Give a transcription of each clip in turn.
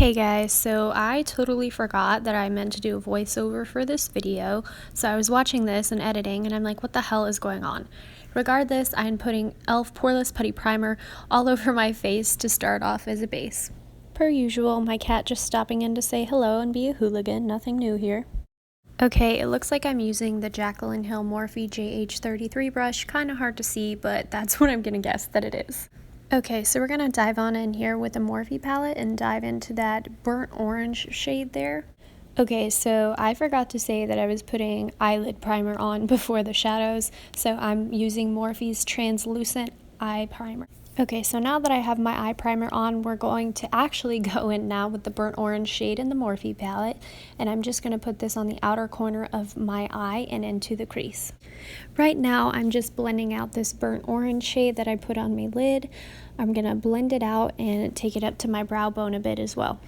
Hey guys, so I totally forgot that I meant to do a voiceover for this video, so I was watching this and editing and I'm like, what the hell is going on? Regardless, I'm putting e.l.f. Poreless Putty Primer all over my face to start off as a base. Per usual, my cat just stopping in to say hello and be a hooligan, nothing new here. Okay, it looks like I'm using the Jaclyn Hill Morphe JH33 brush, kinda hard to see, but that's what I'm gonna guess that it is. Okay, so we're going to dive on in here with the Morphe palette and dive into that burnt orange shade there. Okay, so I forgot to say that I was putting eyelid primer on before the shadows, so I'm using Morphe's Translucent Eye Primer. Okay, so now that I have my eye primer on, we're going to actually go in now with the burnt orange shade in the Morphe palette, and I'm just going to put this on the outer corner of my eye and into the crease. Right now, I'm just blending out this burnt orange shade that I put on my lid. I'm going to blend it out and take it up to my brow bone a bit as well.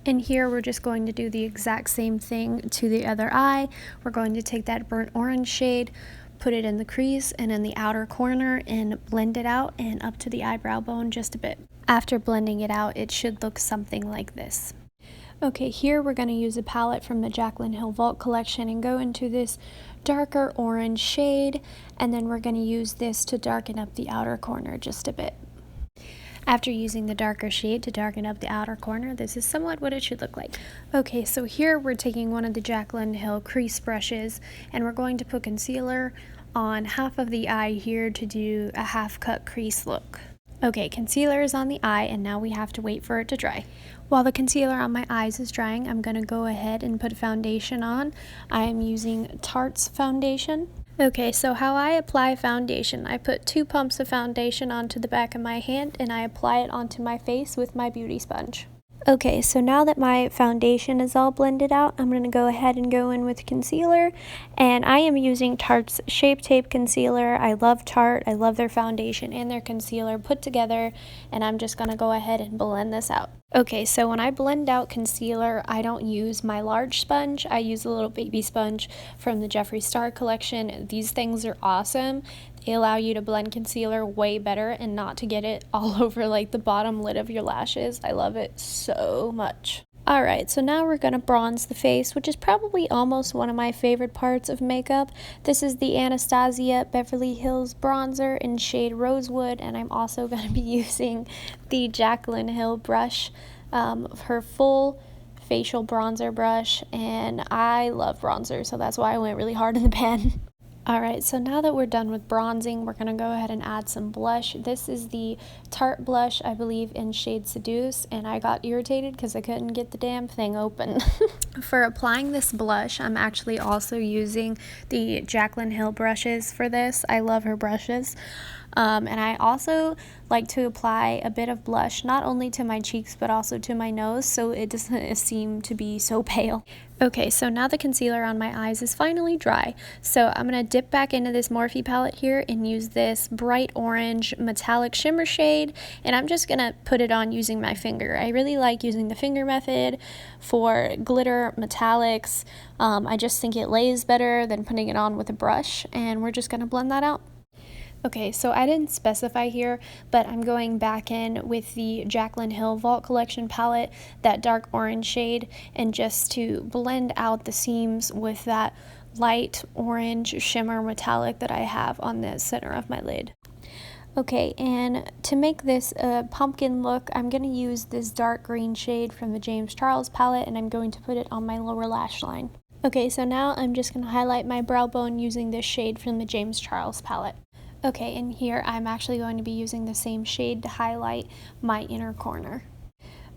And here we're just going to do the exact same thing to the other eye. We're going to take that burnt orange shade, put it in the crease and in the outer corner and blend it out and up to the eyebrow bone just a bit. After blending it out, it should look something like this. Okay, here we're going to use a palette from the Jaclyn Hill Vault collection and go into this darker orange shade, and then we're going to use this to darken up the outer corner just a bit. After using the darker shade to darken up the outer corner, this is somewhat what it should look like. Okay, so here we're taking one of the Jaclyn Hill crease brushes and we're going to put concealer on half of the eye here to do a half cut crease look. Okay, concealer is on the eye and now we have to wait for it to dry. While the concealer on my eyes is drying, I'm going to go ahead and put foundation on. I am using Tarte's foundation. Okay, so how I apply foundation, I put 2 pumps of foundation onto the back of my hand and I apply it onto my face with my beauty sponge. Okay, so now that my foundation is all blended out, I'm going to go ahead and go in with concealer, and I am using Tarte's Shape Tape Concealer. I love Tarte, I love their foundation and their concealer put together, and I'm just going to go ahead and blend this out. Okay, so when I blend out concealer, I don't use my large sponge, I use a little baby sponge from the Jeffree Star collection. These things are awesome. They allow you to blend concealer way better and not to get it all over like the bottom lid of your lashes. I love it so much. Alright, so now we're going to bronze the face, which is probably almost one of my favorite parts of makeup. This is the Anastasia Beverly Hills bronzer in shade Rosewood, and I'm also going to be using the Jaclyn Hill brush, her full facial bronzer brush, and I love bronzer, so that's why I went really hard in the pan. Alright, so now that we're done with bronzing, we're going to go ahead and add some blush. This is the Tarte blush, I believe, in shade Seduce, and I got irritated because I couldn't get the damn thing open. For applying this blush, I'm actually also using the Jaclyn Hill brushes for this. I love her brushes. And I also like to apply a bit of blush, not only to my cheeks, but also to my nose, so it doesn't seem to be so pale. Okay, so now the concealer on my eyes is finally dry. So I'm going to dip back into this Morphe palette here and use this bright orange metallic shimmer shade. And I'm just going to put it on using my finger. I really like using the finger method for glitter metallics. I just think it lays better than putting it on with a brush. And we're just going to blend that out. Okay, so I didn't specify here, but I'm going back in with the Jaclyn Hill Vault Collection palette, that dark orange shade, and just to blend out the seams with that light orange shimmer metallic that I have on the center of my lid. Okay, and to make this a pumpkin look, I'm going to use this dark green shade from the James Charles palette, and I'm going to put it on my lower lash line. Okay, so now I'm just going to highlight my brow bone using this shade from the James Charles palette. Okay, and here I'm actually going to be using the same shade to highlight my inner corner.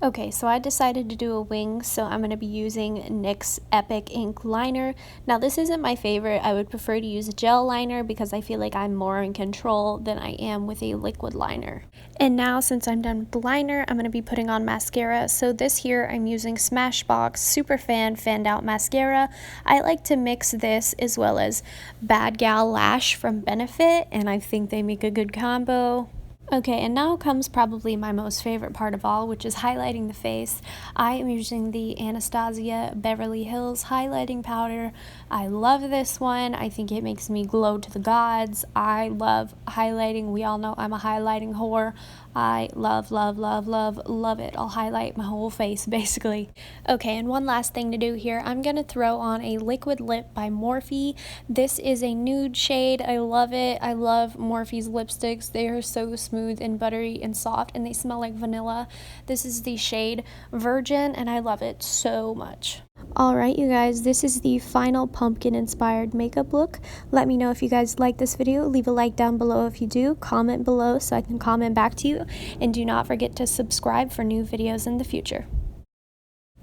Okay, so I decided to do a wing, so I'm going to be using NYX Epic Ink Liner. Now this isn't my favorite. I would prefer to use a gel liner because I feel like I'm more in control than I am with a liquid liner. And now since I'm done with the liner, I'm going to be putting on mascara. So this here I'm using Smashbox Superfan Fanned Out Mascara. I like to mix this as well as Bad Gal Lash from Benefit, and I think they make a good combo. Okay, and now comes probably my most favorite part of all, which is highlighting the face. I am using the Anastasia Beverly Hills highlighting powder. I love this one. I think it makes me glow to the gods. I love highlighting. We all know I'm a highlighting whore. I love, love, love, love, love it. I'll highlight my whole face basically. Okay, and one last thing to do here. I'm gonna throw on a liquid lip by Morphe. This is a nude shade. I love it. I love Morphe's lipsticks. They are so smooth and buttery and soft, and they smell like vanilla. This is the shade Virgin, and I love it so much. Alright you guys, this is the final pumpkin inspired makeup look. Let me know if you guys like this video. Leave a like down below if you do. Comment below so I can comment back to you. And do not forget to subscribe for new videos in the future.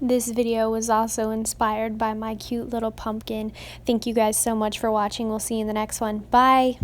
This video was also inspired by my cute little pumpkin. Thank you guys so much for watching. We'll see you in the next one. Bye!